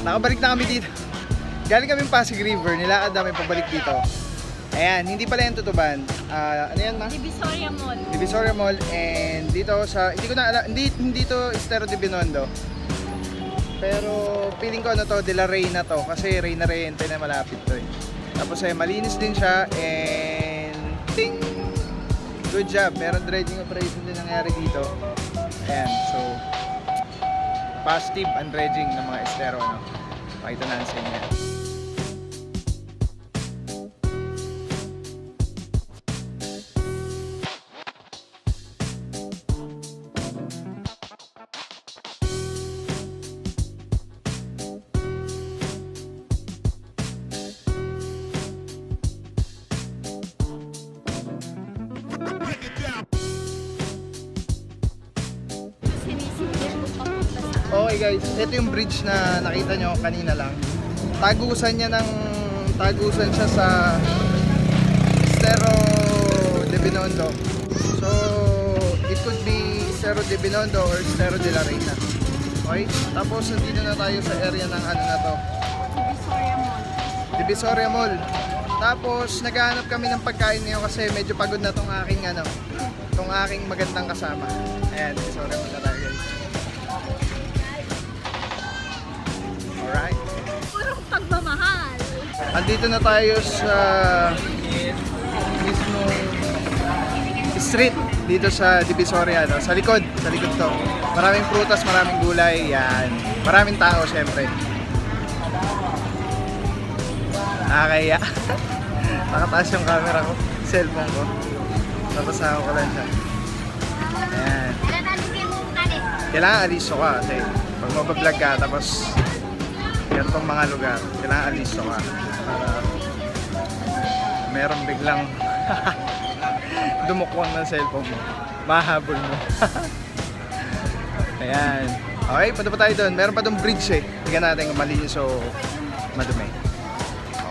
Nakabalik na kami dito. Galing kami Pasig River, nilakad namin pabalik dito. Ayan, hindi pala yung Tutuban. Ano yan, ma? Divisoria Mall. Divisoria Mall, and dito sa, hindi ko na alam, hindi to Estero de Binondo. Pero feeling ko ano to, De La Reina to, kasi Reina Reyente na malapit to eh. Tapos ay malinis din siya, and ting! Good job, meron dredging operation din nangyari dito. Ayan, so positive ang dredging ng mga estero, ano? Pakita na sa inyo. Okay guys, ito yung bridge na nakita nyo kanina lang. Tagusan siya sa Estero de Binondo. So, it could be Estero de Binondo or Estero de La Reina. Okay? Tapos, nandito na tayo sa area ng ano na to. Divisoria Mall. Divisoria Mall. Tapos, naghahanap kami ng pagkain ngayon kasi medyo pagod na tong aking magandang kasama. Ayan, Divisoria Mall na tayo guys. Alright. Purong pagmamahal. Andito na tayo sa mismong street dito sa Divisoria, no? Sa likod to. Maraming prutas, maraming gulay, yan. Maraming tao syempre. Nakakaya. Nakataas yung camera ko, cellphone ko. Tapos ako ko lang siya. Ayan. Kailangan aliso ka kasi pag mabablog ka tapos ganitong mga lugar, kailangan aliso ka para meron biglang dumukwang ng cellphone mo, mahabol mo. Ayan. Okay, punta pa tayo doon. Meron pa doon bridge eh. Tingnan natin kung malinis o madumi.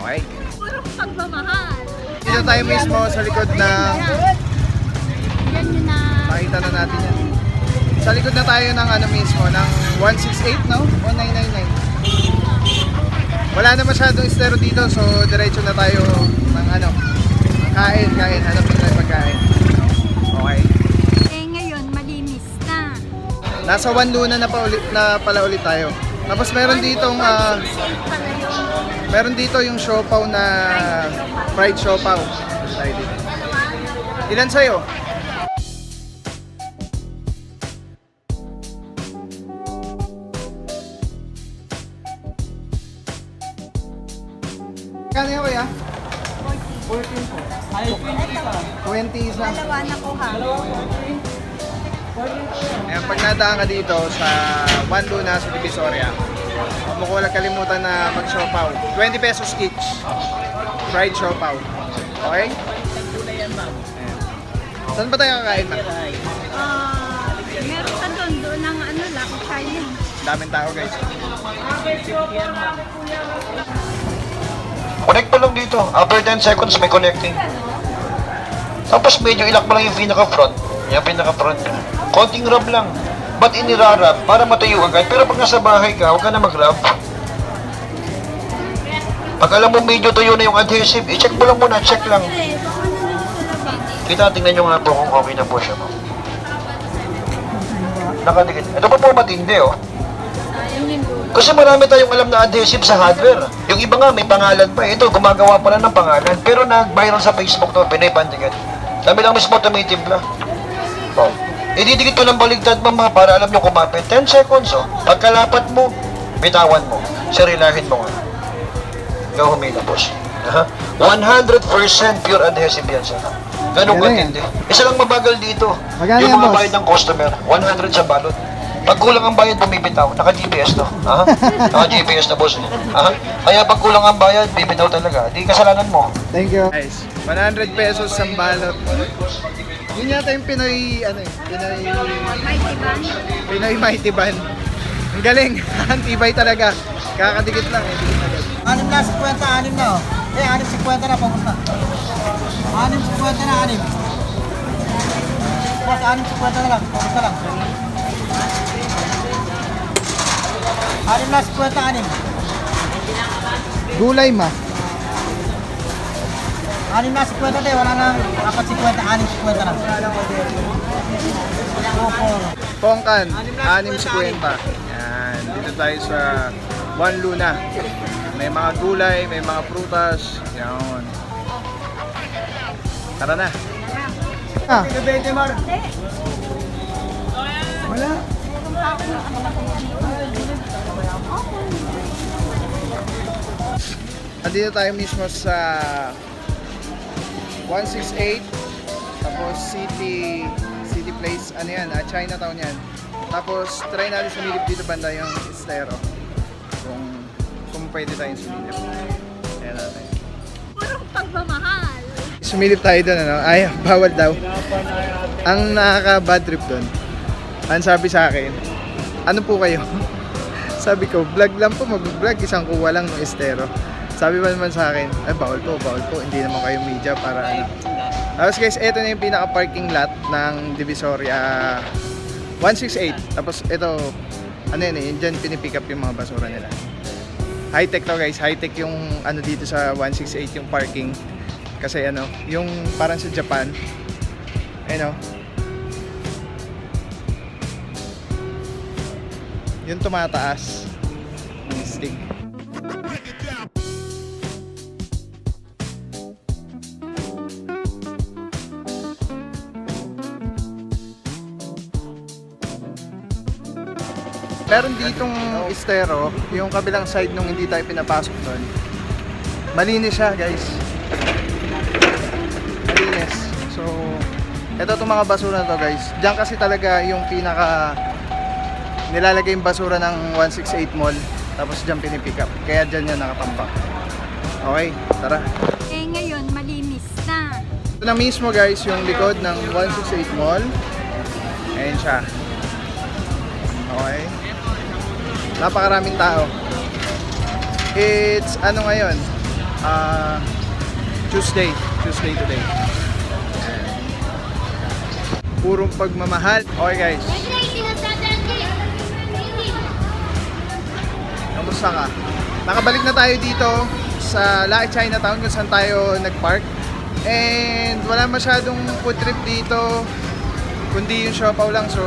Okay. Purong pagmamahal. Dito tayo mismo sa likod ng... Yan yun na. Makita na natin yan. Sa likod na tayo ng ano mismo, ng 168, no? 1999. Wala na masyadong estero dito, so diretso na tayo ng ano, kain, hanap na tayo pagkain. Okay. Eh ngayon, malinis na. Nasa One Luna na pala ulit tayo. Tapos meron ditong meron dito yung siopaw na fried siopaw. Ilan sa'yo? Kano yun kuya? 14 po. Ay, 20 isa. Dalawa na ko ha. Ayan, pag nadaan ka dito sa One Luna sa Divisoria, huwag mo walang kalimutan na mag-siopaw. 20 pesos each. Fried siopaw. Okay? Saan ba tayo kakain, ma? Meron ka doon ng ano lang, Chinese. Daming tao guys. Connect pa lang dito. After 10 seconds may connecting. Tapos medyo ilak mo lang yung pinaka-front. Yung pinaka-front niya. Konting rub lang. Ba't inirarab? Para matayo agad. Pero pag nasa bahay ka, huwag ka na mag-rub. Pag alam mo medyo tuyo na yung adhesive, i-check mo lang muna. Check lang. Kita, tingnan nyo nga po kung okay na po siya. Nakadikit. Ito pa po matindi oh. Kasi marami tayong alam na adhesive sa hardware. Yung Yung iba nga, may pangalan pa. Ito, gumagawa pala ng pangalan. Pero nag-viral sa Facebook to, Pinoy Pantigan. Kami lang mismo tumitimpla. Oh. Ididikit ko ng baligtad mama para alam nyo kumapit. 10 seconds, oh. Pagkalapat mo, bitawan mo. Sirilahin mo nga. Ikaw humila, boss. 100% pure adhesive yan, sir. Ganun katindi. Isa lang mabagal dito. Magkano Yung yan, mga boss? bayad ng customer, 100 sa balot. Pag kulang ang bayad, bumibitaw. Naka-GPS to. Naka-GPS na, boss. Kaya pag kulang ang bayad, bibitaw talaga. Di kasalanan mo. Thank you. Guys, 100 pesos ang balot. Yun yata yung Pinoy, Pinoy Mighty Ban. Ang galing. Antibay talaga. Kakadikit lang. Dikit agad. 6 na, 50, 6 na oh. 6.50 na, papunta. 6.50 na, 6. Boss, 6.50 na lang, papunta lang. 6 na, 50, 6. Gulay ma. 6 na, 50 tayo, wala nang 4.50, 6.50 na. Pongkan, 6.50. Yan. Dito tayo sa Juan Luna. May mga gulay, may mga prutas. Yan. Tara na. Ah. Wala. Andito tayo mismo sa 168 tapos City Place, ano yan, Chinatown yan. Tapos try natin sumilip dito banda yung Estero kung pwede tayong sumilip. Ayan natin. Puro pagmamahal. Sumilip tayo doon, ano? Ay, bawal daw. Ang nakaka-bad trip doon, ang sabi sa akin, ano po kayo? Sabi ko, vlog lang po, mag-vlog, isang kuha lang ng Estero. Sabi pa naman sa akin, ay bawal po, hindi naman kayo media para ano. Tapos guys, ito na yung pinaka-parking lot ng Divisoria 168. Tapos ito, ano yun eh, dyan pinipick up yung mga basura nila. High-tech to guys, high-tech yung ano dito sa 168 yung parking. Kasi ano, yung parang sa Japan, ayun o. Yung tumataas ng stick. Meron ditong Estero, yung kabilang side nung hindi tayo pinapasok doon. Malinis siya guys. Malinis. So, ito itong mga basura na to guys. Diyan kasi talaga yung pinaka nilalagay yung basura ng 168 mall. Tapos diyan pinipick up. Kaya diyan yan nakatambak. Okay, tara. Eh ngayon, malinis na. Ito na mismo guys, yung likod ng 168 mall. Ayan siya. Okay. Napakaraming tao. It's ano ngayon? Tuesday today. Purong pagmamahal. Okay guys. Kamusta ka? Nakabalik na tayo dito sa Lae Chinatown kung saan tayo nagpark. And wala masyadong food trip dito, kundi yung siopaw lang. So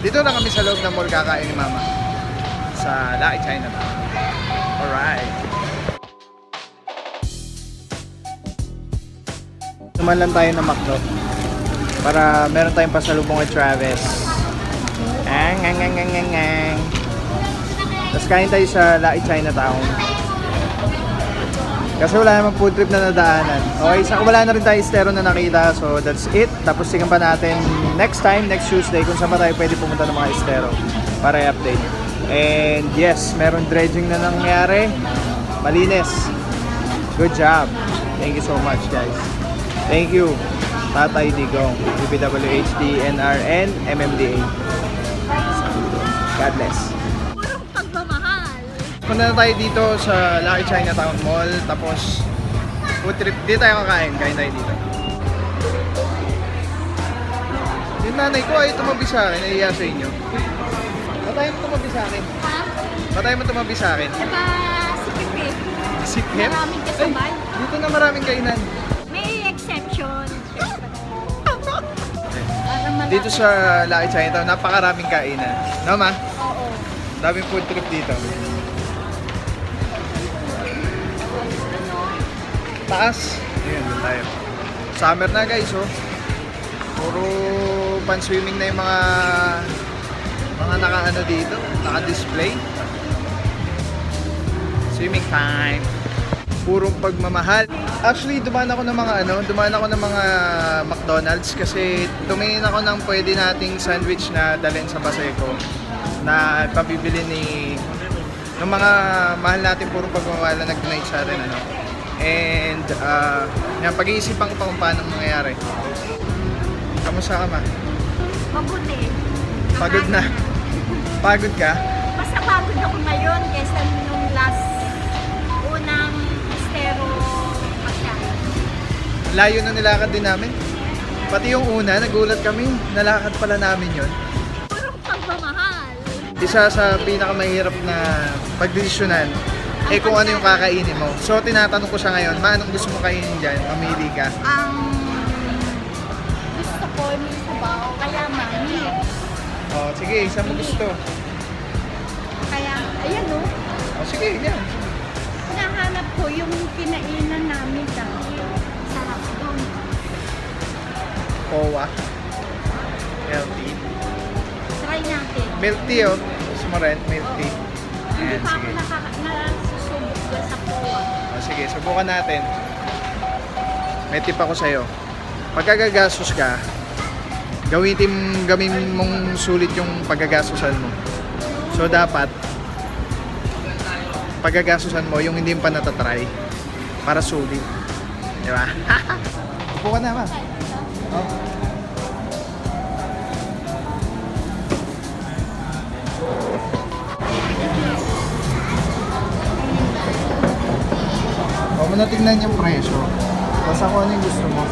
dito lang kami sa loob ng mall kakain ni Mama sa Lae Chinatown. Alright. Naman lang tayo na McDo para meron tayong pasalubong kay Travis. Tapos kain tayo sa Lae Chinatown. Kasi wala namang food trip na nadaanan. Okay, so wala na rin tayo Estero na nakita. So that's it. Tapos tingnan pa natin next time, next Tuesday, kung saan pa tayo pwede pumunta ng mga Estero para i-update. And yes, meron dredging na nangyari. Malinis. Good job. Thank you so much guys. Thank you Tatay Digong, DPWHD, NRN, MMDA. God bless. Puro pagmamahal. Punta na tayo dito sa Lae Chinatown Mall. Tapos food trip, dito tayo kakain. Kain tayo dito. Yung nanay ko ay tumabi sa akin, nahiya sa inyo. Patay mo tumabi sa akin. Ha? Patay mo tumabi sa akin. Diba, sikip eh. Sikip? Maraming kasabay. Dito na maraming kainan. May exception. Para malaki. Dito sa Lae Chinatown, napakaraming kainan. No ma? Oo. Daming food trip dito. taas. Ayun, doon tayo. Summer na guys, oh. Puro pan-swimming na yung mga naka-ano dito, naka-display. Swimming time. Purong pagmamahal. Actually, dumaan ako ng mga McDonald's kasi tumingin ako ng pwede nating sandwich na dalhin sa Paseco na pabibili ng mga mahal natin purong pagmamahal na nag-donate sa atin, ano. And yan, pag-iisipan ko pa kung paano mangyayari. Kamusta ka, ma? Mabuti. Pagod na. Pagod ka? Mas pagod ako ngayon kaysa nung last unang estero masyado. Layo na nilakad din namin. Pati yung una, nagulat kami. Nalakad pala namin yon. Puro pagmamahal. Isa sa pinakamahirap na pagdesisyonan eh kung ano yung kakainin mo. So tinatanong ko siya ngayon, ma, anong gusto mo kainin dyan? Mamili ka. Ang gusto ko yung sabaw, kaya mami. Oh, sige, isa mo gusto. Kaya, ayan o. Oh, sige, yan. Hinahanap ko yung kinainan namin dati. Sarap doon. Powa. Healthy. Try natin. Milk tea, oh. Gusto mo rin? Milk tea. Hindi Ayan, pa ako sige. nasusubok doon sa powa. Oh, sige, subukan natin. May tip ako sa'yo. Pagka gagastos ka, gawin mong sulit yung paggagastusan mo. So dapat paggagastusan mo yung hindi pa natatry para sulit. Di ba? Upo ka na, ma. Oh. Huwag mo na tignan yung presyo. Basta kung ano yung gusto mo.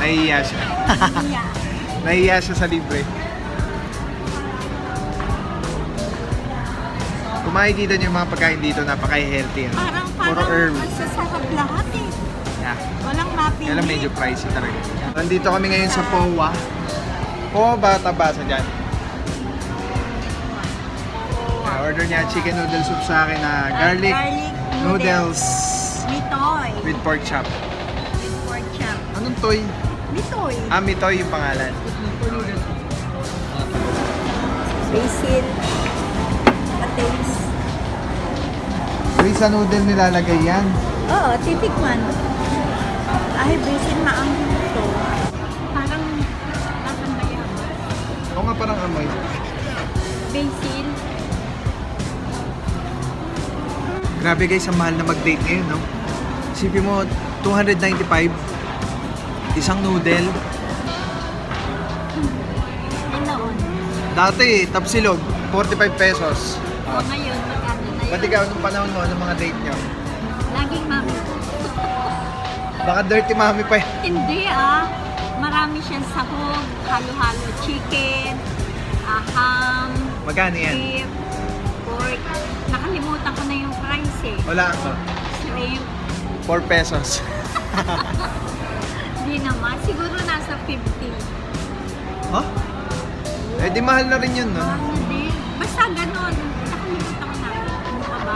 Nahihiya siya. Yeah. Nahihiya siya sa libre. Kung makikita niyo yung mga pagkain dito, napaka-healthy. Parang Puro herb. masasarap lahat eh. Yeah. Walang mapili. Kaya lang medyo pricey talaga. Nandito kami ngayon sa Powa. Powa ba tabasa dyan? Order niya chicken noodle soup sa akin na garlic noodles Mitoy. with pork chop. With pork chop. Anong toy? Mitoy. Mitoy yung pangalan. Basil. Patates. Sa noodle nilalagay yan. Oo, titikman. Ay, basil maanghang ito. Parang nakandaya. Oo nga, parang amoy. Basil. Grabe guys, ang mahal na mag-date ngayon, no? Isipin mo, 295. Isang noodle. Noon. Dati, tapsilog, 45 pesos. O ngayon, magkano na yun? Ba't ikaw, nung panahon mo, anong mga date nyo? Laging mami ko. Baka dirty mami pa eh. Hindi ah. Marami siyang sahog, halo-halo chicken, ham, Magkano yan? beef, pork. Nakalimutan ko na yung price eh. Wala ako. Shrimp. 4 pesos. Hindi naman. Siguro nasa 50. Huh? Eh di mahal na rin yun, no? Ano din? Basta ganon. Nakalimutan ko na. Ano pa ba?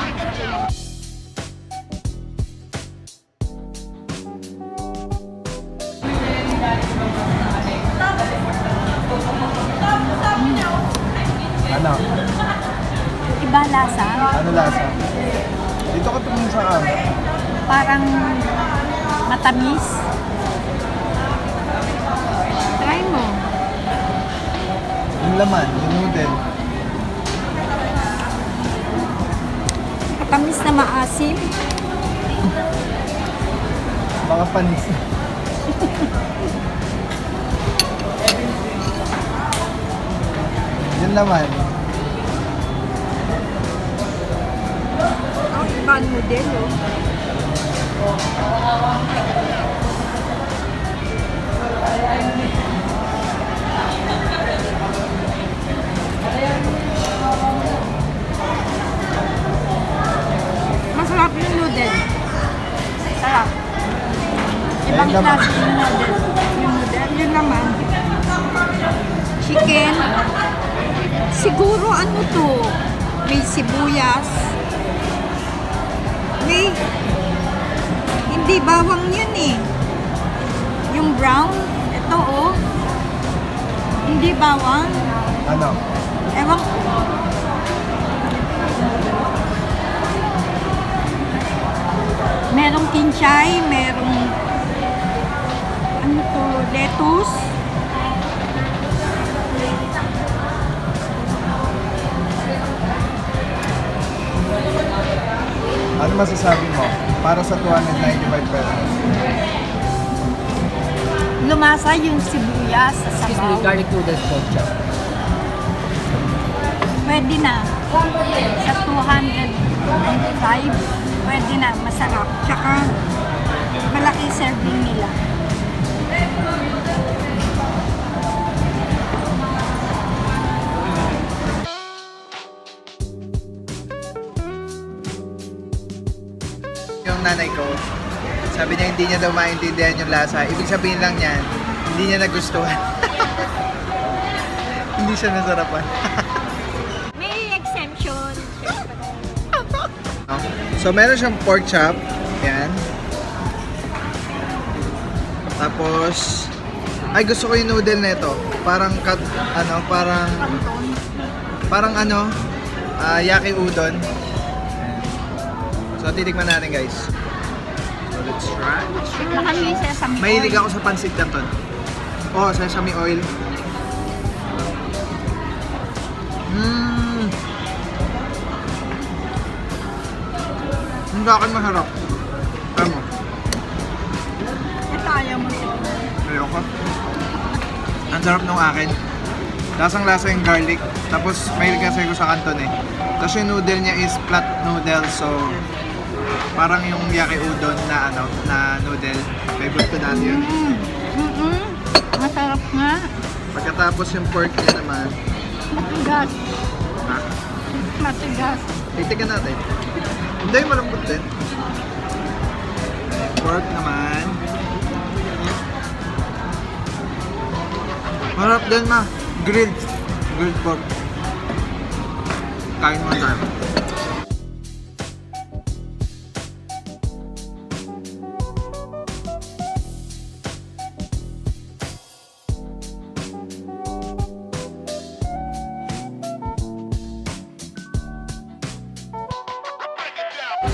Ano? Iba lasa. Ano lasa? Dito ka tumingin sa kama. Parang matamis. Try mo. Yung laman, yung noodle. Matamis na maasim. Baka panis. Yung laman. Ang ibang modelo. Masarap yung noodle. Sarap. Ibang klase yung noodles. Yung noodle, yun naman. Chicken. Siguro ano to? May sibuyas. May... Hindi bawang yun eh. Yung brown. Ito oh. Hindi bawang. Ano? Ewan ko. Merong kinchay, merong ano to, lettuce. Ano masasabi mo? Para sa 295 pesos. Lumasa yung sibuyas sa Excuse me, sabaw. garlic noodles pork chop. Pwede na. Sa 295, pwede na. Masarap. Tsaka, malaki serving nila. Yung nanay ko, sabi niya hindi niya daw maintindihan yung lasa. Ibig sabihin lang niyan, hindi niya nagustuhan. Hindi siya nasarapan. May exemption. No? So meron siyang pork chop. Yan. Tapos, ay gusto ko yung noodle na ito. Parang yaki udon. So titikman natin guys. So let's try. Baka may sesame oil. Mahilig ako sa pansit canton. Oh, sesame oil. Hindi akin masarap. Tama. Ito ayaw mo. Ayoko. Ang sarap nung akin. Lasang-lasa yung garlic. Tapos mahilig kasi ko sa canton eh. Tapos yung noodle niya is flat noodle. So parang yung yaki udon na na noodle. Favorite ko dati yun. Masarap nga. Pagkatapos yung pork niya naman. Matigas. Ha? Matigas. Titigan natin. Hindi, malambot din. Pork naman. Marap din ma. Grilled. Grilled pork. Kain mo tayo.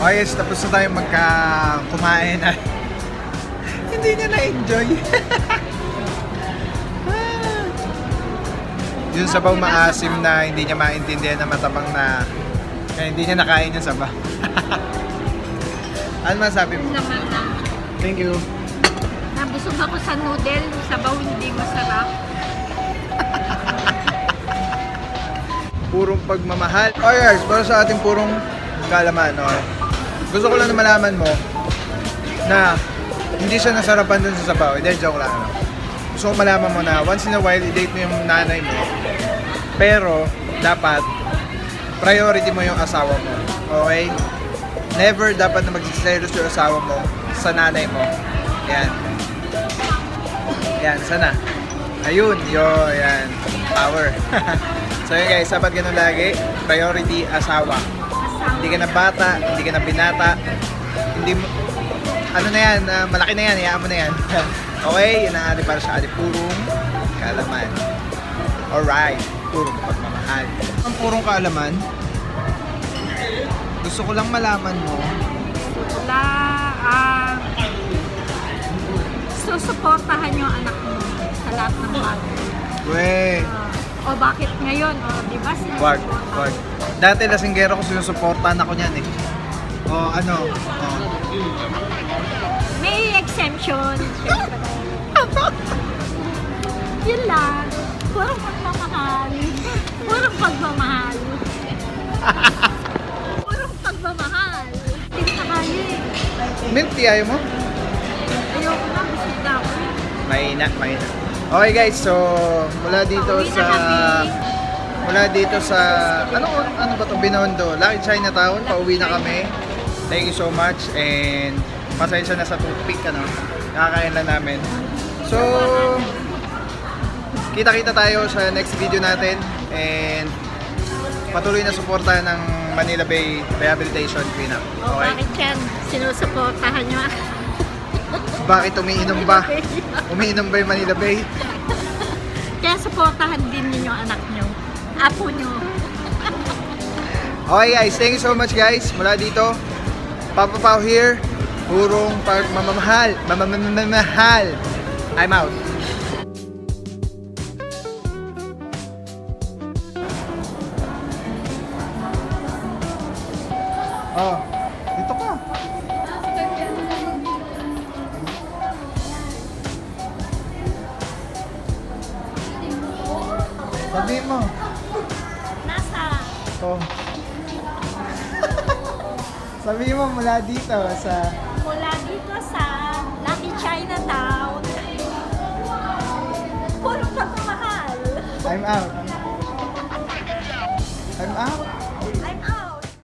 Okay, yes, tapos na tayo kumain at hindi niya na-enjoy. Yung sabaw maasim na hindi niya maintindihan na matabang na kaya hindi niya nakain yung sabaw. Ano masabi mo? Naman lang. Thank you. Nabusog ako sa noodle. Sabaw hindi masarap. Purong pagmamahal. Oh guys, para sa ating purong kalaman, okay? Gusto ko lang na malaman mo na hindi siya nasarapan dun sa sabaw. Hindi, joke lang. Gusto ko malaman mo na once in a while, i-date mo yung nanay mo. Pero, dapat, priority mo yung asawa mo. Okay? Never dapat na magsiselos yung asawa mo sa nanay mo. Yan. Yan, sana. Ayun, yan. Power. So yun guys, dapat ganun lagi. Priority, asawa. Hindi ka na bata, hindi ka na binata, hindi mo, ano na yan, malaki na yan, hayaan mo na yan. Okay, yun ang ating para sa ating purong kaalaman. Alright, purong pagmamahal. Ang purong kaalaman, gusto ko lang malaman mo, susuportahan yung anak mo sa lahat ng bagay. O bakit ngayon? O, di ba? Wag. Dati lasinggero ko, sinusuportahan ako niyan eh. O ano, May exemption. Yun lang. Purong pagmamahal. Purong pagmamahal. Purong pagmamahal. Hindi na kaya eh. milk tea ayaw mo? Ayoko na. Busog na ako eh. Mahina. Okay guys, so mula dito sa ano ba to, Binondo, Lucky Chinatown, pauwi na kami. Thank you so much and pasensya na sa toothpick Kakakain lang namin. So, kita-kita tayo sa next video natin. And patuloy na suportahan ng Manila Bay Rehabilitation Cleanup. O, Okay? bakit yan? Sinusuportahan nyo ako. Bakit umiinom ba? Umiinom ba yung Manila Bay? Kaya suportahan din ninyo anak nyo. Apo nyo. Okay guys, thank you so much guys. Mula dito, Papa Pao here. Purong pagmamahal. Mamamahal. I'm out. Oh, dito ka. Sabihin mo. Nasa Oh. Sabihin mo mula dito sa mula dito sa Lucky Chinatown. Puro pagmamahal. I'm out. I'm out.